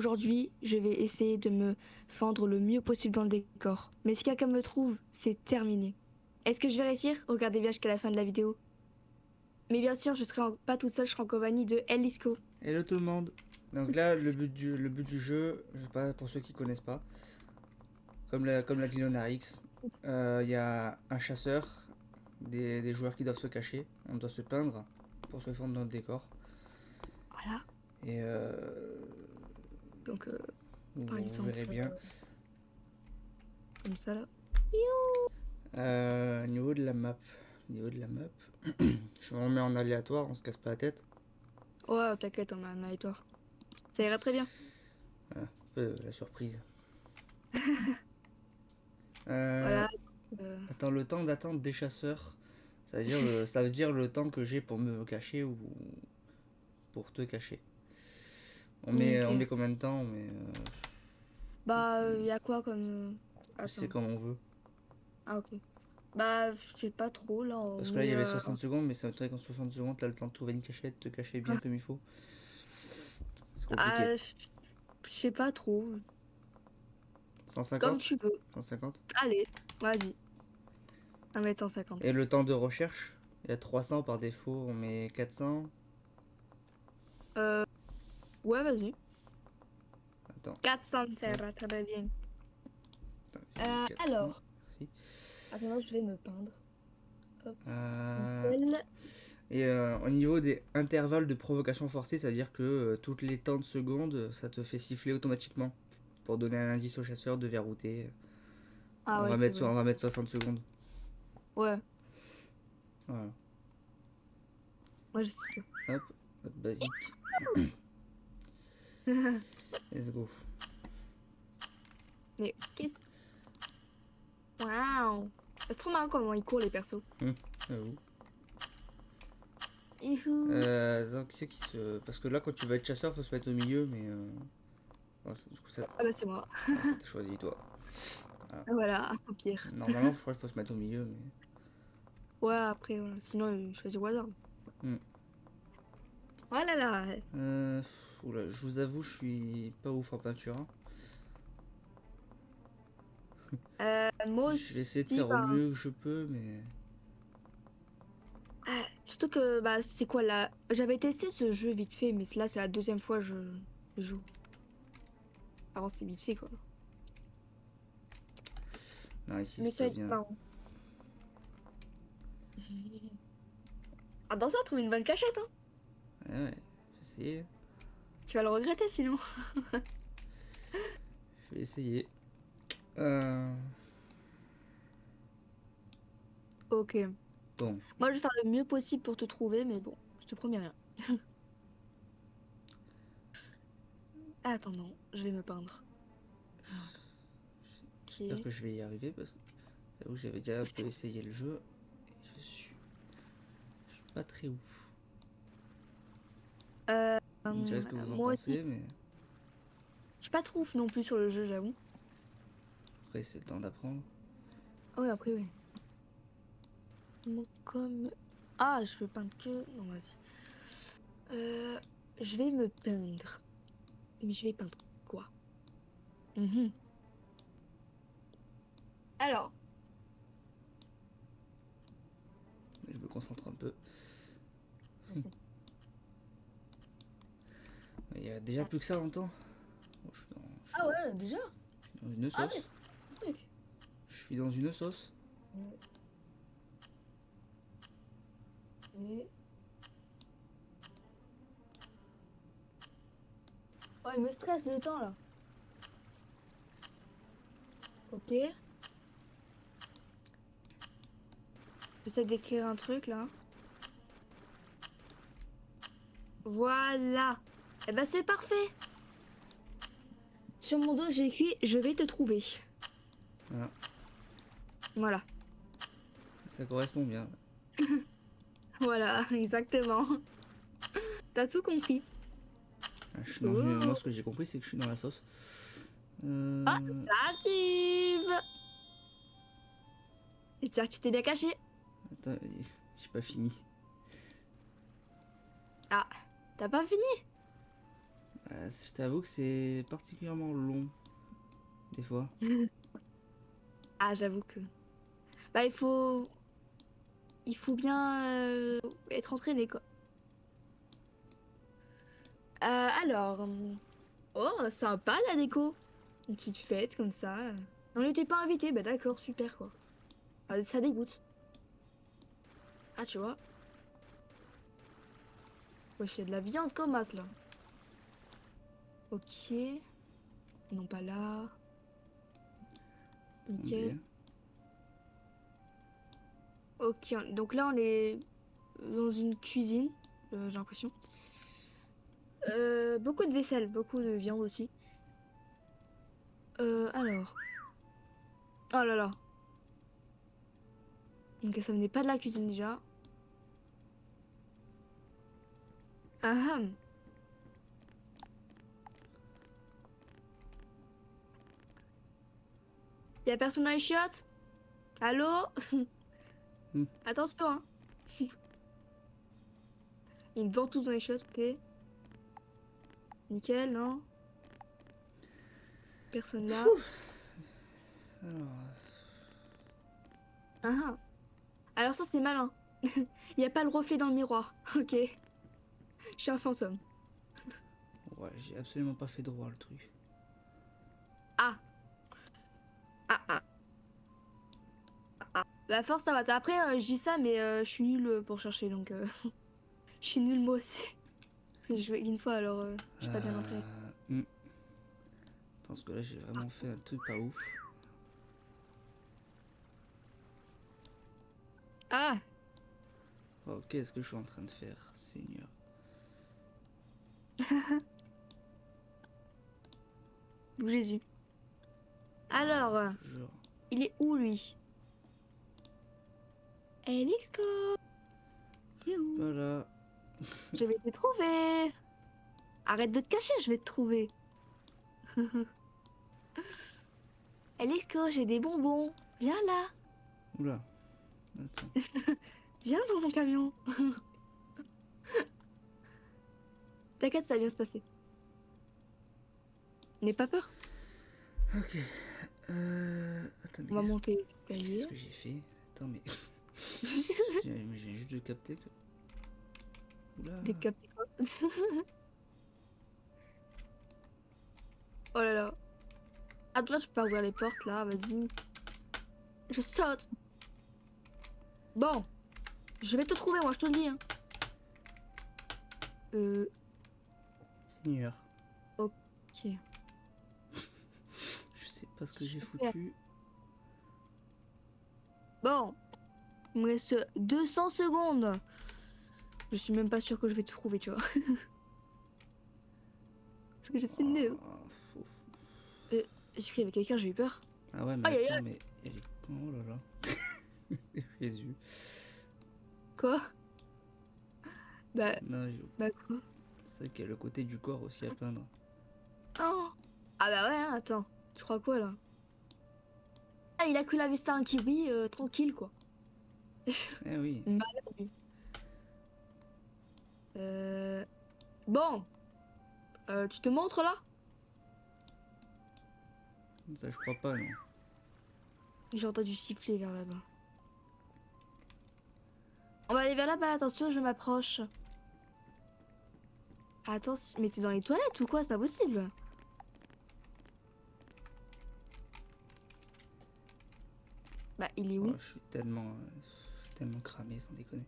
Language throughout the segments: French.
aujourd'hui, je vais essayer de me fendre le mieux possible dans le décor. Mais si quelqu'un me trouve, c'est terminé. Est-ce que je vais réussir? Regardez bien jusqu'à la fin de la vidéo. Mais bien sûr, je serai pas toute seule, je serai en compagnie de Elisco. Hello tout le monde. Donc là, le but du jeu, je sais pas pour ceux qui connaissent pas, comme l'a dit Lonarix, il y a un chasseur, des joueurs qui doivent se cacher, on doit se peindre pour se fondre dans le décor. Voilà. Et Donc, par vous exemple, verrez bien. comme ça là. Niveau de la map, je me remets en aléatoire, on se casse pas la tête. Ouais, t'inquiète, on a un aléatoire. Ça ira très bien. Voilà, un peu la surprise. Euh, Voilà. euh, Attends, le temps d'attente des chasseurs, ça veut dire le temps que j'ai pour me cacher ou pour te cacher. On met ok. combien de temps? Bah, y a quoi comme... C'est Attends. comme on veut. Ah, ok. Bah, je sais pas trop, là, on Parce que là, il y met... avait 60 secondes, mais ça veut dire qu'en 60 secondes, t'as le temps de trouver une cachette, te cacher bien comme il faut. C'est compliqué. Ah, je sais pas trop. Comme 150? tu veux. 150? Allez, vas-y. 1 m Et 150. le temps de recherche? Il y a 300 par défaut, on met 400. Euh, ouais, vas-y. Attends, 400, ça tac, ira très bien. attends, j'ai mis 400. Alors, Merci. attends, je vais me peindre. Hop, Euh, nickel. Et au niveau des intervalles de provocation forcée, c'est-à-dire que toutes les temps de secondes, ça te fait siffler automatiquement pour donner un indice au chasseur de verrouter. Ah On ouais, va c'est mettre, vrai. on va mettre 60 secondes. Ouais, Voilà. moi je sais Hop, mode basique. Let's go. Mais qu'est-ce... Waouh! C'est trop marrant comment ils courent, les persos. J'avoue. Youhou! Donc, qui c'est qui se. Parce que là, quand tu vas être chasseur, faut se mettre au milieu, mais. Du coup, ça. Ah bah c'est moi. Ah, ça t'a choisi, toi. Voilà. Voilà, au pire. Normalement, je crois qu'il faut se mettre au milieu, mais. Ouais, après, voilà. Sinon, choisir au hasard. Hmm. Oh là là! Oula, je vous avoue, je suis pas ouf en peinture, hein. Moi Je vais essayer de aussi, faire au bah... mieux que je peux, mais. Surtout que, bah, c'est quoi là? J'avais testé ce jeu vite fait, mais là, c'est la deuxième fois que je joue. Avant, c'était vite fait, quoi. Non, ici Mais c'est ça va pas être bien. marrant. Ah, dans ça, trouve une bonne cachette, hein. Ouais, ouais, je vais essayer. Tu vas le regretter sinon. Je vais essayer. Euh, Ok. Bon, Moi, je vais faire le mieux possible pour te trouver, mais bon, je te promets rien. Ah, attends, non, je vais me peindre. Alors, attends. j'espère Ok. que je vais y arriver parce que j'avoue que j'avais déjà un peu essayé le jeu et je suis pas très ouf. Euh, Vous me direz ce que vous en moi aussi, pensez, mais je suis pas trop ouf non plus sur le jeu, j'avoue. après c'est le temps d'apprendre. Ah ouais, après, oui. Comme... Ah, je peux peindre que... Non, vas-y. Euh, je vais me peindre. Mais je vais peindre quoi? Mhm. Alors, Je me concentre un peu. vas-y. Il y a déjà Ah, plus que ça longtemps. Bon, ah ouais, déjà? je suis dans une Ah ouais, sauce. c'est un truc. Je suis dans une sauce. Et... Oh, il me stresse le temps là. Ok. J'essaie d'écrire un truc là. Voilà. Eh ben c'est parfait. Sur mon dos, j'ai écrit je vais te trouver. Voilà, Voilà. ça correspond bien. Voilà, exactement. T'as tout compris. Je suis dans une... Moi, Oh. ce que j'ai compris, c'est que je suis dans la sauce. Ah, Euh... ça arrive. J'espère que tu t'es bien caché. Attends, j'ai pas fini. Ah, t'as pas fini? Je t'avoue que c'est particulièrement long, des fois. Ah, j'avoue que. Bah, il faut bien être entraîné, quoi. Alors. Oh, sympa la déco. Une petite fête comme ça. On n'était pas invités, bah d'accord, super quoi. Ah, ça dégoûte. Ah, tu vois. Wesh, y a de la viande comme as là. Ok. Non, pas là. Nickel. Attendez. Ok, donc là on est dans une cuisine, j'ai l'impression. Beaucoup de vaisselle, beaucoup de viande aussi. Alors. Oh là là. Donc ça venait pas de la cuisine déjà. Ah ah. Y a personne dans les chiottes? Allô? Hmm. Attention, hein. Ils me vendent tous dans les chiottes, ok. Nickel, non? Personne là. Alors, Ah ah. Alors ça c'est malin. Y a pas le reflet dans le miroir, ok. Je suis un fantôme. ouais, j'ai absolument pas fait droit le truc. Ah. Ah ah. Ah. Bah force ça va. Après je dis ça mais je suis nulle pour chercher donc je suis nulle moi aussi. Parce que j'ai joué une fois alors je suis pas bien entraînée. Hmm. Attends, parce que là, j'ai vraiment fait un truc pas ouf. Ah. Oh, qu'est-ce que je suis en train de faire, Seigneur? Jésus. Ah, Alors, je te jure. il est où lui? Elixco. Il est où? Voilà. Je vais te trouver. Arrête de te cacher, je vais te trouver. Elixco, j'ai des bonbons. Viens là. Oula. Attends. Viens dans mon camion. T'inquiète, ça va bien se passer. N'aie pas peur. Ok. Attends, On mais va monter qu'est-ce l'escalier. que j'ai fait? Attends, mais j'ai juste de capter que. Oula. Décapé quoi. Oh là là. À toi, je peux pas ouvrir les portes là, vas-y. Je saute. Bon, je vais te trouver, moi, je te le dis. Hein. Seigneur. Ok. Je sais pas ce que j'ai Super. foutu. Bon, il me reste 200 secondes. Je suis même pas sûre que je vais te trouver, tu vois. Parce que je suis nulle. Fou. J'ai cru qu'il y avait quelqu'un, j'ai eu peur. Ah ouais, mais Aïe, aïe, attends, aïe. mais. Elle est. Oh là là. Jésus. Quoi? Bah, Non, j'ai. bah quoi? C'est vrai qu'il y a le côté du corps aussi à peindre. Oh. Ah bah ouais, hein, attends. Tu crois quoi là? Ah, il a cru la vista un kiwi, tranquille quoi. Eh oui. Malade, lui. Euh... Bon, tu te montres là? Ça, je crois pas, non. J'ai entendu siffler vers là-bas. On va aller vers là-bas, attention, je m'approche. Attention, mais t'es dans les toilettes ou quoi? C'est pas possible. Bah, il est Oh, où? je suis tellement cramé, sans déconner.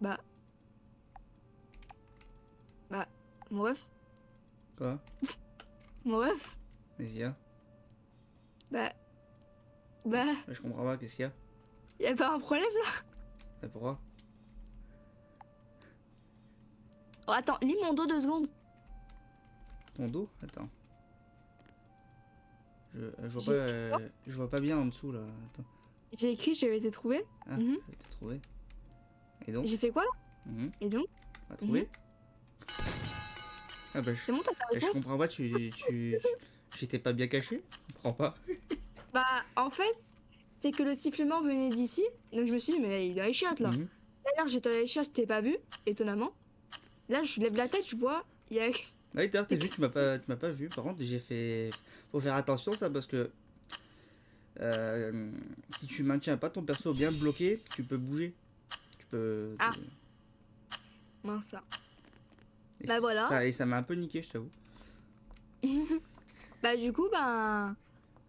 Bah. Bah, mon ref? Quoi? Mon ref? Vas-y, hein. Bah. Bah, Je comprends pas, qu'est-ce qu'il y a? y a pas un problème là? Bah, pourquoi? Oh, attends, lis mon dos 2 secondes. Ton dos? Attends. Je vois J'ai pas, écrit quoi? je vois pas bien en dessous, là. Attends. J'ai écrit, je vais te trouver. Ah, Mhm. je vais te trouver. Et donc? J'ai fait quoi là? Mhm. Et donc? On va trouver. Ah bah, C'est bon, t'as ta je réponse? comprends pas, j'étais pas bien caché? Je comprends pas. Bah, en fait, c'est que le sifflement venait d'ici. Donc je me suis dit, mais là, il est dans les chiottes là. Mhm. D'ailleurs, j'étais dans les chiottes, je t'ai pas vu, étonnamment. Là, je lève la tête, je vois, il y a... Ah oui, d'ailleurs, t'as vu, tu m'as pas vu. Par contre, j'ai fait. Faut faire attention, ça, parce que euh, si tu maintiens pas ton perso bien bloqué, tu peux bouger. Tu peux. Ah, mince ça. Et Bah voilà. ça m'a un peu niqué, je t'avoue. Bah du coup, bah...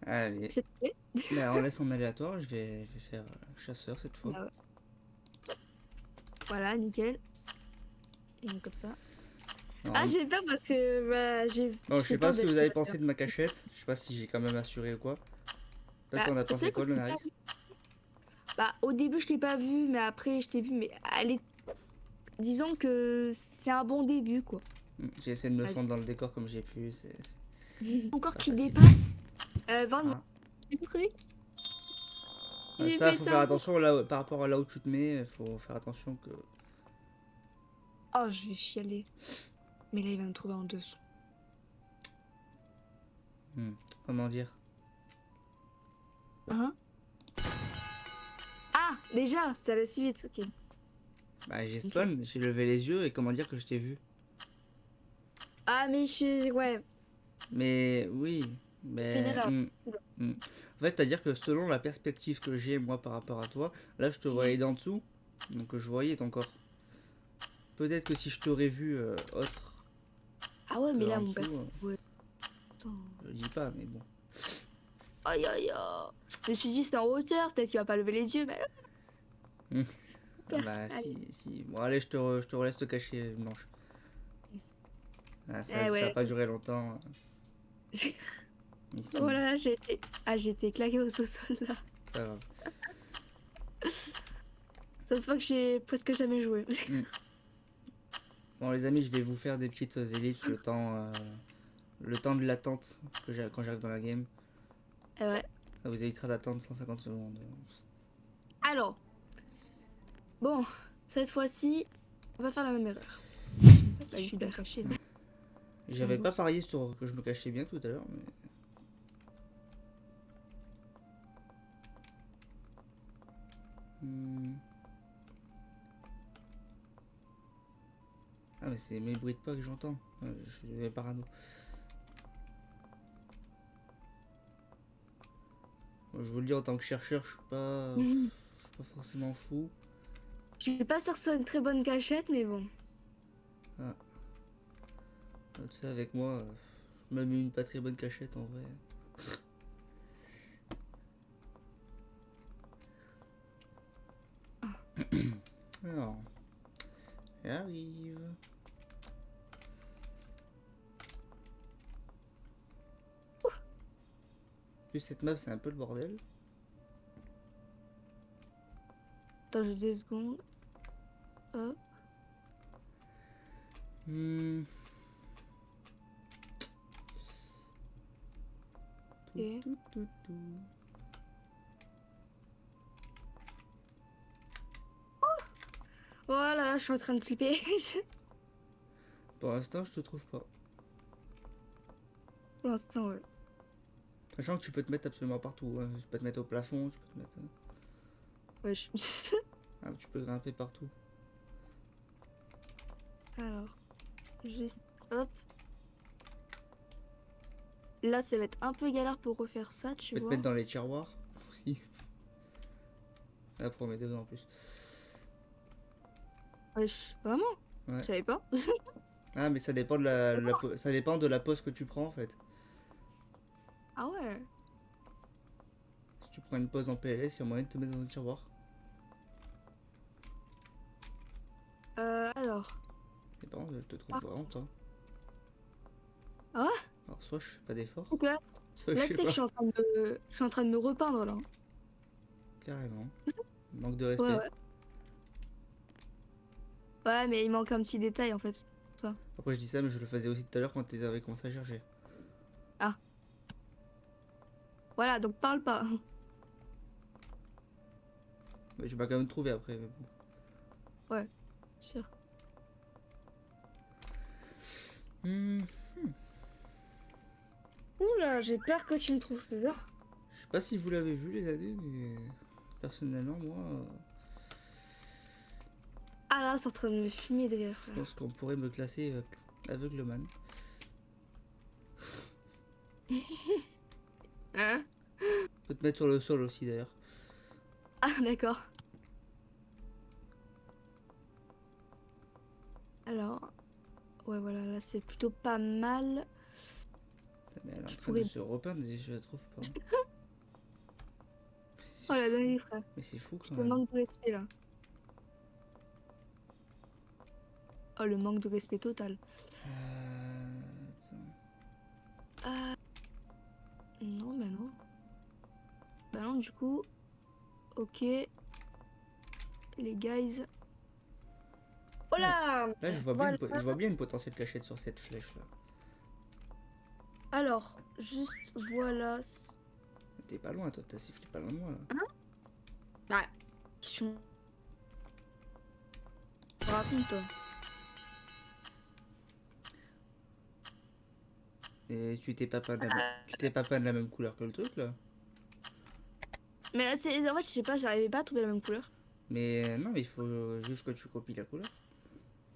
Allez. c'est fait. Là, on laisse en aléatoire. Je vais faire chasseur cette fois. Bah ouais. Voilà, nickel. Donc, comme ça. Ah, Non, j'ai peur parce que bah, bon, je j'ai sais pas peur ce que de... vous avez pensé de ma cachette. Je sais pas si j'ai quand même assuré ou quoi. Toi, Bah, t'en as c'est pensé vrai que quoi, le Narix? bah, au début, je t'ai pas vu, mais après, je t'ai vu. Mais allez, disons que c'est un bon début, quoi. J'ai essayé de me Allez. fondre dans le décor comme j'ai pu. Encore Pas qui facile. dépasse. 20 Ah. des trucs. Ah, J'ai ça, fait faut faire ça. attention là, par rapport à là où tu te mets. Faut faire attention que. Oh, je vais chialer. Mais là, il va me trouver en dessous. Hmm, comment dire? Hein? Ah, déjà, c'était allé si vite. Ok. Bah, j'ai Ok. spawn, j'ai levé les yeux et comment dire que je t'ai vu. Ah, mais je... Ouais, Mais oui, j'ai fait une mais. erreur. En fait, c'est-à-dire que selon la perspective que j'ai moi par rapport à toi, là je te voyais d'en dessous, donc je voyais ton corps. Peut-être que si je t'aurais vu autre Ah ouais, que mais en là, mon dessous, perso... Ouais. Attends. je dis pas, mais bon. Aïe, aïe, aïe. Je me suis dit, c'est en hauteur. Peut-être qu'il va pas lever les yeux. Mais là, Hmm. Ah super. bah Allez. si. Bon allez, je te relaisse te cacher, Blanche. Ah, Eh ça a ouais. pas duré longtemps. Oh Miskin, là là, j'ai été... Ah, j'ai été claquée au sol là. pas grave. Cette fois que j'ai presque jamais joué. Hmm. Bon les amis, je vais vous faire des petites ellipses le temps de l'attente que j'ai quand j'arrive dans la game. Eh ouais. Ça vous évitera d'attendre 150 secondes. Alors, bon, cette fois-ci, on va faire la même erreur. Je sais pas si je suis bien cachée. J'avais pas parié sur que je me cachais bien tout à l'heure, mais. Hmm. Ah mais c'est mes bruits de pas que j'entends. Je suis parano. Moi, je vous le dis en tant que chercheur, je suis pas forcément fou. Je suis pas sûre que ce soit une très bonne cachette, mais bon. Ah, tu sais, avec moi, je me mets une pas très bonne cachette en vrai. Alors, j'arrive. Plus cette map, c'est un peu le bordel. Attends, juste 2 secondes. Hop. Hmm. Ok. Tout. Voilà, je suis en train de flipper. Pour l'instant, je te trouve pas. Pour l'instant, ouais. Sachant que tu peux te mettre absolument partout. Hein. Tu peux te mettre au plafond, tu peux te mettre. Ouais, Ah, tu peux grimper partout. Alors, juste hop. Là, ça va être un peu galère pour refaire ça, Tu tu peux te vois. mettre dans les tiroirs aussi. Là, pour mes degrés en plus. Wesh, vraiment? Ouais. Je savais pas. Ah, mais ça dépend ça dépend de la pose que tu prends en fait. Ah ouais. Si tu prends une pose en PLS, il y a moyen de te mettre dans un tiroir. Alors. Et par contre, je te trouve Ah. vraiment pas. Ah ouais. Alors, soit je fais pas d'effort, Donc là, soit je là sais tu sais que pas. je suis en train de me repeindre là. Carrément. Manque de Ouais, respect. ouais. Ouais, mais il manque un petit détail en fait. Ça. Après, je dis ça, mais je le faisais aussi tout à l'heure quand tu avais commencé à chercher. Ah. Voilà, donc parle pas. Mais je vais quand même trouver après. Mais bon. Ouais, sûr. Hmm. Oula, j'ai peur que tu me trouves là. Je sais pas si vous l'avez vu, les amis, mais personnellement, moi. Ah là, c'est en train de me fumer derrière, Je frère. pense qu'on pourrait me classer aveugleman. Hein? On peut te mettre sur le sol aussi d'ailleurs. Ah, d'accord. Alors, ouais, voilà, là, c'est plutôt pas mal. Mais elle est en Je train de pourrais... se repeindre et je la trouve pas. C'est Oh la fou. dinguerie, frère. Mais c'est fou quand Le même. manque de respect, là. Oh, le manque de respect total. Attends. Ah, non, bah non. Bah non, du coup, ok, les guys. Oh Ouais. là! Là, Voilà. je vois bien une potentielle cachette sur cette flèche là. Alors, juste, voilà. T'es pas loin, toi, t'as sifflé pas loin de moi là. Hein? Bah, question. Raconte, toi. Et tu t'es pas peint de la même couleur que le truc là. Mais c'est... En fait, je sais pas, j'arrivais pas à trouver la même couleur. Mais non, mais il faut juste que tu copies la couleur.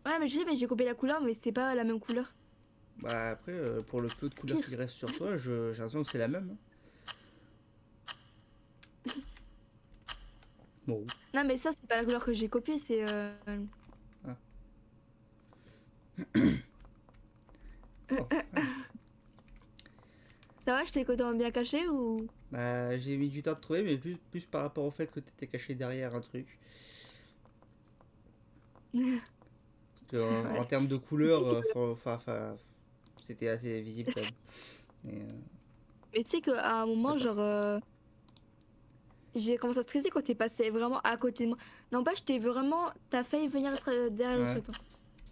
Ouais, mais je sais, mais j'ai copié la couleur, mais c'était pas la même couleur. Bah après, pour le peu de couleur Pire. qui reste sur toi, j'ai l'impression que c'est la même. Hein. Bon. Non, mais ça, c'est pas la couleur que j'ai copiée, c'est... Ah. Oh, ouais. Ça va, je t'ai coton bien caché ou... Bah j'ai mis du temps de trouver, mais plus par rapport au fait que t'étais caché derrière un truc. Parce que, en Ouais. termes de Tu couleur, sais que- c'était assez visible quand même. Mais, Mais tu sais qu'à un moment, attends. genre... j'ai commencé à stresser quand t'es passé vraiment à côté de moi. N'empêche, t'es vraiment... T'as failli venir derrière le Ouais. truc. Hein.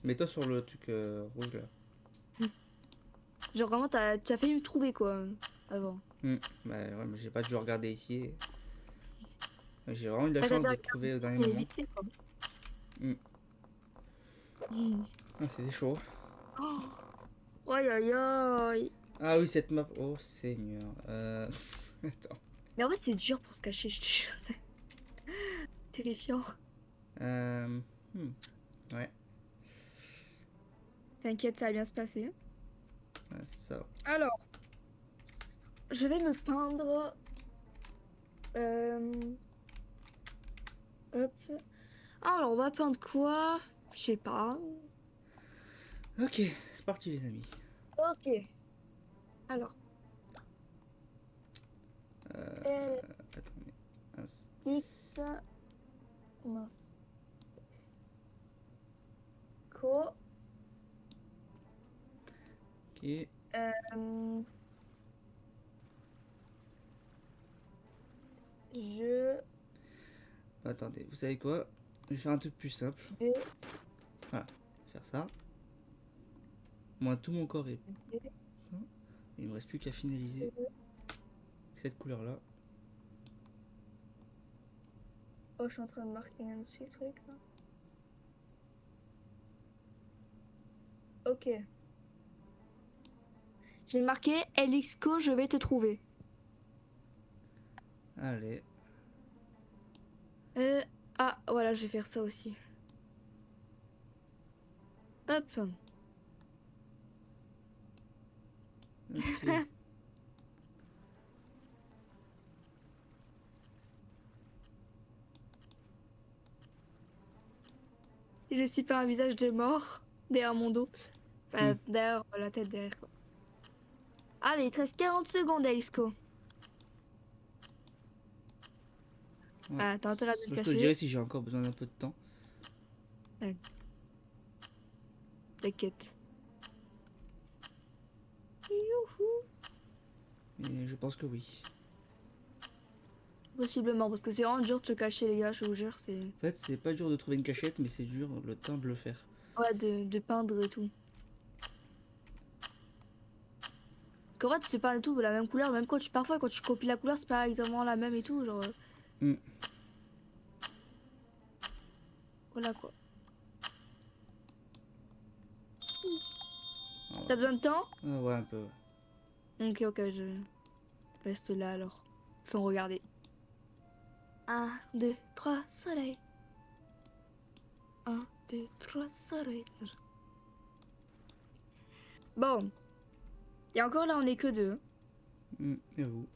Mets-toi sur le truc rouge là. Genre vraiment, tu as failli me trouver, quoi, avant. Bah ouais, mais j'ai pas dû regarder ici. J'ai vraiment eu de la Bah, t'as chance dû de te trouver au dernier regarder moment. vite fait, quoi. Hmm. Mm. Ah, c'était chaud. Oh, aïe, aïe, aïe. Ah oui, cette map. Oh Seigneur. Attends. Mais en vrai, c'est dur pour se cacher, je te jure. C'est terrifiant. Euh... hmm, Ouais, T'inquiète, ça va bien se passer. ouais, c'est ça. Alors, je vais me peindre. Euh... Hop. Ah, alors, on va peindre quoi? Je sais pas. Ok, c'est parti les amis. Ok. Alors, L, Attends, mais... mince. X, mince. Co. Ok. Euh, je Attendez, vous savez quoi? Je vais faire un truc plus simple. vais. Voilà, faire ça. Moi, tout mon corps est... Il me reste plus qu'à finaliser cette couleur-là. Oh, je suis en train de marquer un de ces trucs là. Ok. J'ai marqué LXCO, je vais te trouver. Allez. Euh, ah, voilà, je vais faire ça aussi. Hop. Ok. Je suis pas un visage de mort derrière mon dos. Hmm, Enfin, derrière la tête derrière quoi. Allez, il te reste 40 secondes, LXCO. ouais. Ah, t'as intérêt à bien le Je te le dirai cacher. si j'ai encore besoin d'un peu de temps. Ouais, t'inquiète. Youhou. Mais je pense que oui. Possiblement, parce que c'est vraiment dur de se cacher, les gars, je vous jure. C'est. En fait, c'est pas dur de trouver une cachette, mais c'est dur le temps de le faire. Ouais, de peindre et tout. Parce qu'en fait, c'est pas du tout la même couleur. Même quand tu. Parfois, quand tu copies la couleur, c'est pas exactement la même et tout. Genre. Hmm. Voilà quoi. Ah T'as ouais. besoin de temps? Ah ouais, un peu. Ok, ok, je reste là alors. Sans regarder. Un, deux, trois, soleil. Un, 2, 3 soleils. Bon. Et encore là, on est que deux. Et vous?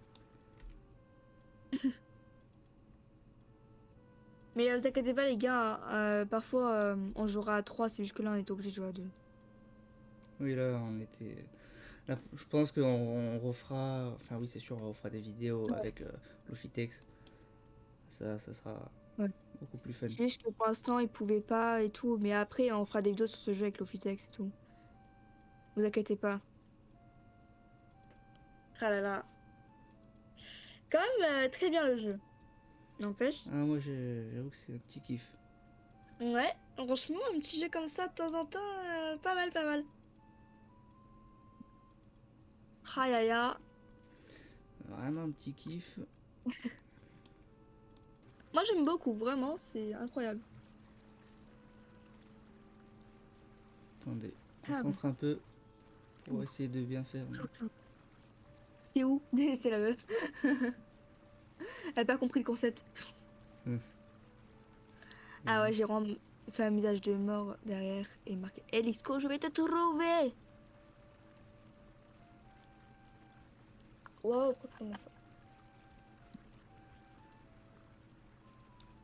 Mais vous inquiétez pas, les gars. Parfois, on jouera à 3. C'est juste que là, on est obligé de jouer à 2. Oui, là, on était. Là, je pense qu'on refera. Enfin, oui, c'est sûr, on refera des vidéos avec Lofitex. Ça sera Ouais. beaucoup plus fun. Juste que pour l'instant, ils pouvaient pas et tout. Mais après, on fera des vidéos sur ce jeu avec l'Ofitex et tout. Vous inquiétez pas. Ah là là. Quand même, très bien le jeu. N'empêche. Ah, moi, j'avoue que c'est un petit kiff. Ouais, franchement, un petit jeu comme ça de temps en temps, pas mal, pas mal. Aïe aïe aïe. Vraiment un petit kiff. Moi j'aime beaucoup, vraiment, c'est incroyable. Attendez, Ah, concentre un peu pour essayer de bien faire. t'es où? C'est la meuf. Elle a pas compris le concept. Ah ouais, j'ai vraiment fait un visage de mort derrière et marqué Elisco, je vais te trouver. Wow, pourquoi c'est comme ça?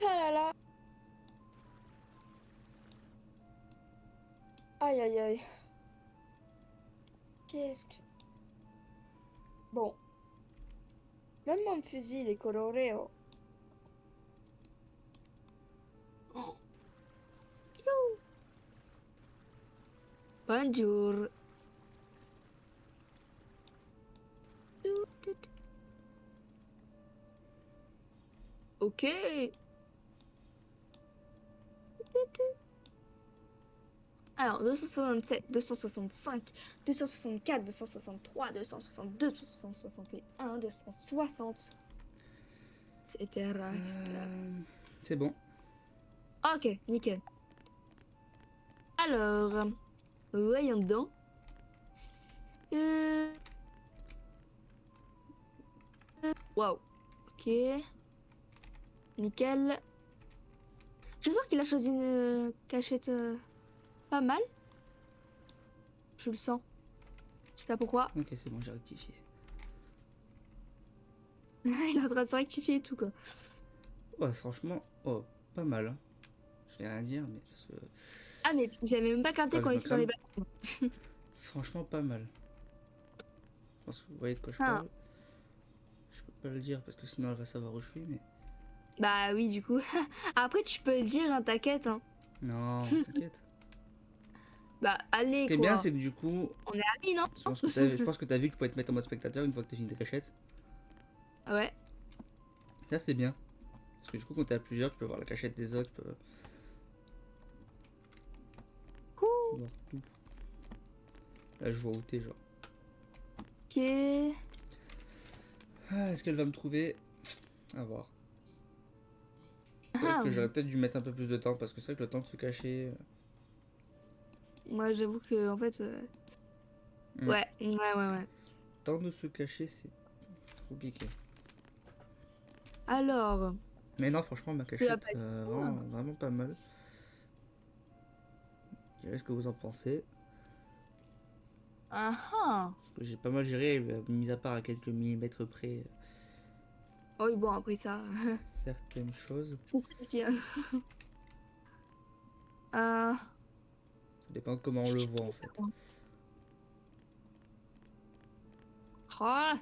Ah là là. Aïe aïe aïe. Qu'est-ce que... Bon, même mon fusil, il est coloré. Oh. Oh. Youhou. Bonjour. Tout, tout, tout. Ok. Alors, 267, 265, 264, 263, 262, 261, 260, etc. etc. C'est bon. Ok, nickel. Alors, voyons donc. Euh... Wow. Ok. Nickel. Je sens qu'il a choisi une cachette pas mal. Je le sens. Je sais pas pourquoi. Ok, c'est bon, j'ai rectifié. Il est en train de se rectifier et tout, quoi. Ouais, franchement, oh, pas mal. Hein. Je vais rien dire, mais parce que. Ah, mais j'avais même pas capté Enfin, je qu'on me était dans les crame. bâtiments. Franchement, pas mal. Je pense que vous voyez de quoi je Ah. parle. Je peux pas le dire parce que sinon elle va savoir où je suis, mais. Bah oui, du coup. Après, tu peux le dire, hein, t'inquiète. Hein. Non, t'inquiète. Bah, Ce allez, qui est bien, quoi. c'est que du coup, On est amis, non? je pense que t'as vu que tu pouvais te mettre en mode spectateur une fois que t'as fini ta cachette. Ouais. Là, c'est bien. Parce que du coup, quand t'es à plusieurs, tu peux voir la cachette des autres, tu peux Ouh, voir tout. Là, je vois où t'es, genre. ok. Ah, est-ce qu'elle va me trouver? À voir. C'est vrai Ah, que j'aurais peut-être dû mettre un peu plus de temps parce que c'est vrai que le temps de se cacher. moi, j'avoue que, en fait... Hmm. Ouais, ouais. Le temps de se cacher, c'est compliqué. Alors, Mais non, franchement, ma tu vas cachette, pas être... vraiment pas mal. Je dirais ce que vous en pensez. Ah ah. Parce que j'ai pas mal géré, mis à part à quelques millimètres près, Oh, oui, bon, après ça... certaines choses. C'est ça, je dis, hein. Ah... Ça dépend de comment on le voit en fait. Ah.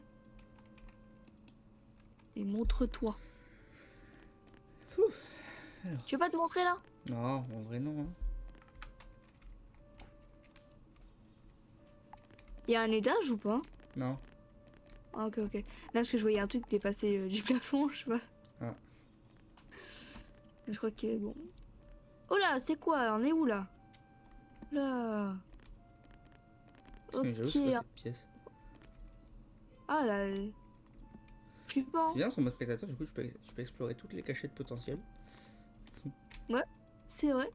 Et montre-toi. Alors. Tu veux pas te montrer, là? Non, en vrai non. Hein. Il y a un étage ou pas? Non. Ah, ok. Là, parce que je voyais un truc dépasser du plafond, je sais pas. Ah. Je crois que... Bon... Oh là, c'est quoi? On est où, là? Là... J'avoue, Ok. c'est quoi cette pièce? Ah là... Flippant. C'est bien sur mode spectateur, du coup, tu peux explorer toutes les cachettes potentielles. Ouais, c'est vrai.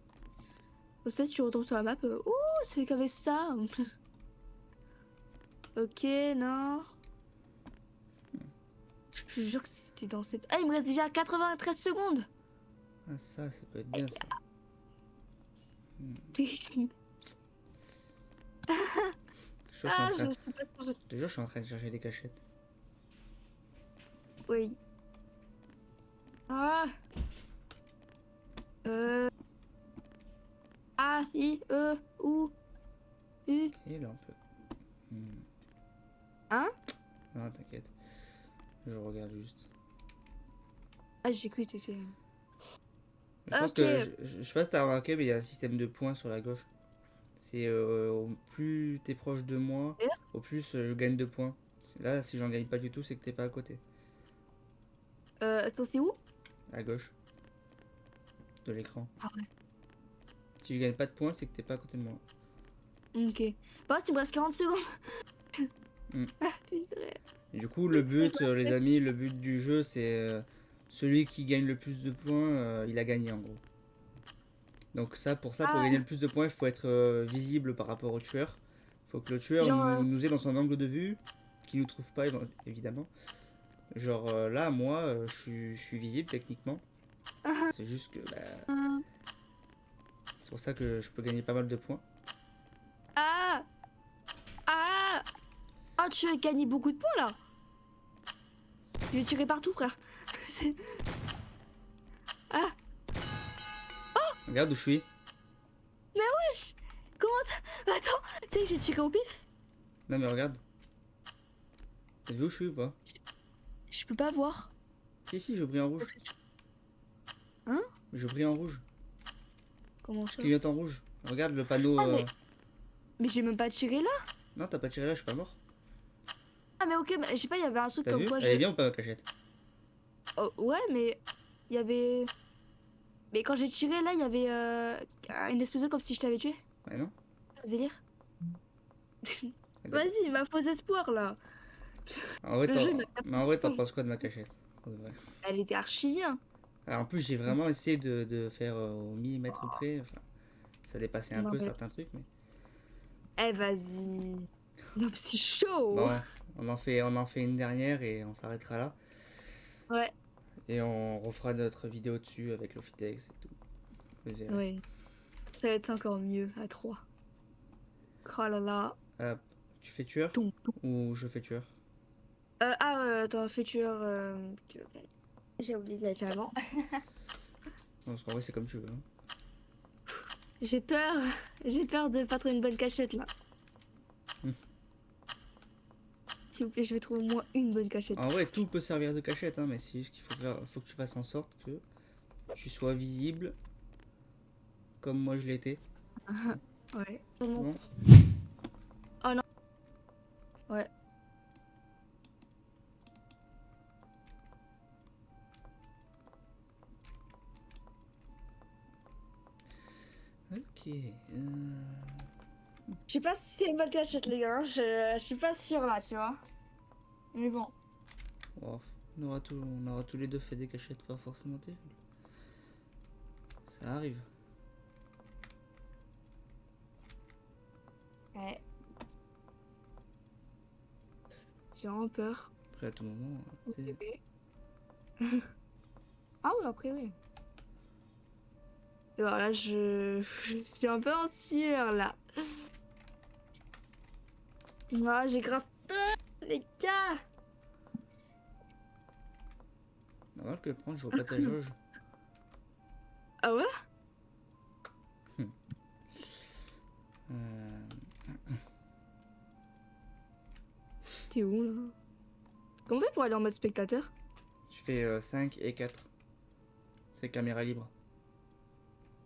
Peut-être tu retournes sur la map. Oh, c'est qu'avec ça. Ok, non. Je te jure que c'était dans cette... Ah, il me reste déjà 93 secondes. Ah, ça peut être bien ça. Je suis en Ah, train... je sais pas si Déjà, je suis en train de chercher des cachettes. Oui. Ah. A, I, E, U, U. Et là, on peut... Hein? Non, t'inquiète. Je regarde juste. Ah, j'ai cru que t'étais... Je pense Ok. que... Je sais pas si t'as remarqué, mais il y a un système de points sur la gauche. C'est au plus t'es proche de moi, au plus je gagne de points. Là, si j'en gagne pas du tout, c'est que t'es pas à côté. Attends, c'est où? À gauche de l'écran. Ah ouais. Si je gagne pas de points, c'est que t'es pas à côté de moi. Ok. Bah, tu me restes 40 secondes. Mm. Ah, putain. Et du coup, le but, les amis, le but du jeu, c'est celui qui gagne le plus de points, il a gagné en gros. Donc ça, pour Ah, gagner le plus de points, il faut être visible par rapport au tueur. Il faut que le tueur genre... nous ait dans son angle de vue, qu'il nous trouve pas évidemment. Genre là, moi, je suis visible techniquement. C'est juste que c'est pour ça que je peux gagner pas mal de points. Ah. Ah. Ah, tu as gagné beaucoup de points, là. Je vais tirer partout, frère. C'est- Ah. Regarde où je suis. Wesh. Comment t'as... Attends, tu sais que j'ai tiré au pif? Non mais regarde. T'as vu où je suis ou pas? Je peux pas voir. Si, je brille en rouge. Hein? Je brille en rouge. Comment Je ça? clignote en rouge. Regarde le panneau. Ah, mais j'ai même pas tiré là. Non, t'as pas tiré là, je suis pas mort. Ah, mais ok, mais je sais pas, il y avait un truc T'as comme vu? quoi Elle est j'ai... bien ou pas ma cachette? Oh, ouais, mais il y avait... Mais quand j'ai tiré là, il y avait une espèce de comme si je t'avais tué. Ouais, non? Délire. Elle est- Vas-y, il m'a faux espoir là. En vrai, Le jeu, il m'a mais fait en vrai, t'en espoir. penses quoi de ma cachette? Ouais. Elle était archi bien. Alors, en plus, j'ai vraiment essayé de faire au millimètre près. Enfin, ça dépassait un Non, peu mais... certains trucs, mais. Eh, vas-y. Non, mais c'est chaud. Bon, on en fait une dernière et on s'arrêtera là. Ouais, Et on refera notre vidéo dessus avec l'Ofitex et tout. Vous verrez. ouais. Ça va être encore mieux à 3. Oh là là. Euh, tu fais tueur Ton. ou je fais tueur? Attends, futur... J'ai oublié de la faire avant. Non, parce qu'en vrai, c'est comme tu veux. Hein. J'ai peur. J'ai peur de pas trouver une bonne cachette là. Hmm. S'il vous plaît, je vais trouver au moins une bonne cachette. En vrai, tout peut servir de cachette, hein, mais c'est juste qu'il faut que tu fasses en sorte que tu sois visible comme moi je l'étais. Ouais. Bon. Oh non. Ouais. Ok. Je sais pas si c'est une bonne cachette, les gars. Je suis pas sûre là, tu vois. Mais bon. Oh, on aura tous les deux fait des cachettes pas forcément terribles. Ça arrive. Ouais. J'ai vraiment peur. Après, à tout moment. tu sais, Ok. Ah oui, après, oui. Et voilà, je suis un peu en sueur là. Ah, j'ai grave peur, les gars. normal que le prendre, je vois pas ta jauge. Ah ouais? Euh, T'es où là? Comment on fait pour aller en mode spectateur? tu fais 5 et 4. C'est caméra libre.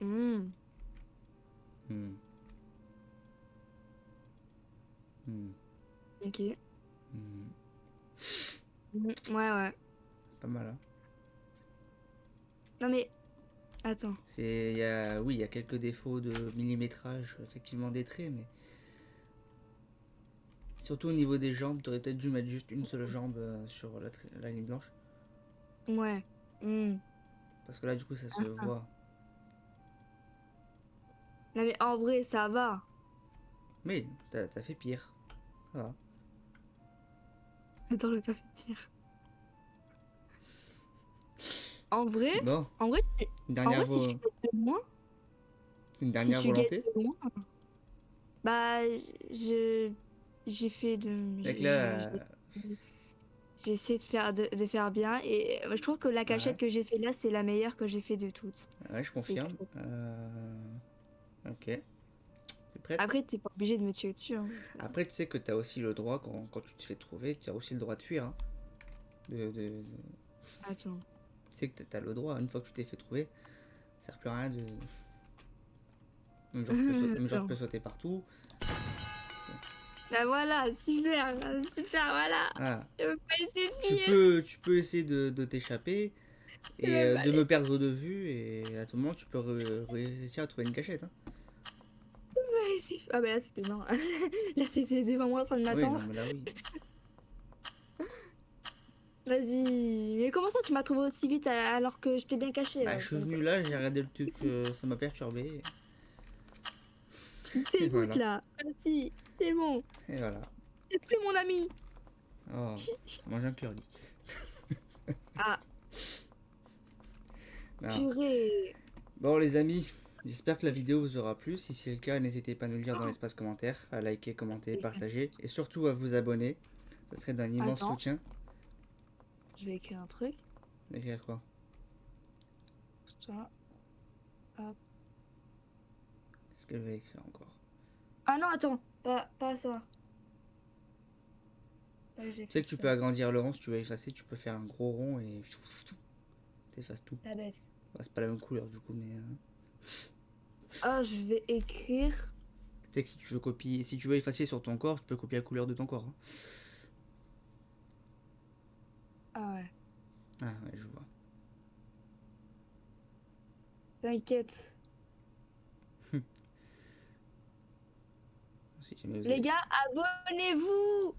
Hmm. Hmm. Hmm. Ok. Hmm. Ouais, ouais. Pas mal, hein. Non mais... Attends. Oui, il y a quelques défauts de millimétrage, effectivement des traits, mais surtout au niveau des jambes, t'aurais peut-être dû mettre juste une seule jambe sur la ligne blanche, Ouais. Hmm. parce que là, du coup, ça se voit. Non mais en vrai, ça va. Mais t'as fait pire. Ça va. Attends, j'ai pas fait pire. En vrai, Bon, en vrai, une en dernière vrai, si tu fais de moins... Une Si dernière tu gagnes volonté? de loin, bah, je, j'ai fait de, Mec j'ai- là, j'essaie de faire bien et je trouve que la ouais, cachette que j'ai fait là, c'est la meilleure que j'ai fait de toutes. ouais, je Donc, confirme. Ok, t'es prête? après, t'es pas obligé de me tuer dessus, hein. Après, tu sais que t'as aussi le droit, quand tu te fais trouver, tu as aussi le droit de fuir. Hein. Attends. Tu sais que t'as le droit, une fois que tu t'es fait trouver, ça sert plus à rien de. Même genre, tu peux Attends. sauter partout. Bah voilà, super, super, voilà. Ah, Je veux pas laisser tu fuir. peux, tu peux essayer de t'échapper Je et veux pas de me laisser perdre de vue, et à tout moment, tu peux réussir à trouver une cachette. Hein. fuir. Ah bah là, c'était marrant. Là, t'étais devant moi en train de Oui, m'attendre. non, mais là, oui. Vas-y. Mais comment ça, tu m'as trouvé aussi vite alors que j'étais bien cachée Bah, là? je suis venu là, j'ai regardé le truc, ça m'a perturbé. Tu me Et dégoûtes voilà. là. Vas-y, c'est bon. Et voilà. C'est plus mon ami. Oh, mange un curly. Ah, Non. purée. Bon, les amis, j'espère que la vidéo vous aura plu. Si c'est le cas, n'hésitez pas à nous le dire dans l'espace commentaire, à liker, commenter, partager et surtout à vous abonner. Ça serait d'un immense Attends, soutien. je vais écrire un truc. Écrire quoi? Ça. Hop. Qu'est-ce que je vais écrire encore? Ah non, attends. Pas ça. J'ai Tu sais fait que tu ça. peux agrandir le rond si tu veux effacer, tu peux faire un gros rond et t'effaces tout. La baisse. Bah, c'est pas la même couleur du coup, mais Ah, je vais écrire. tu sais que si tu veux copier, si tu veux effacer sur ton corps, tu peux copier la couleur de ton corps. Hein. Ah ouais. Ah ouais, je vois. T'inquiète. Si jamais vous Les avez... gars, abonnez-vous.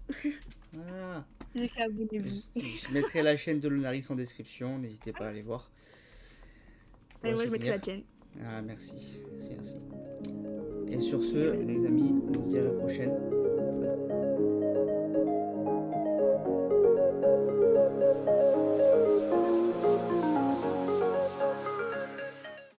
Ah, Les gars, abonnez-vous. je mettrai la chaîne de Lunarix en description, n'hésitez pas à aller voir. Pour Et la moi, je mettrai soutenir. la tienne. Ah, merci. Merci, merci. Et sur ce, les amis, on se dit à la prochaine.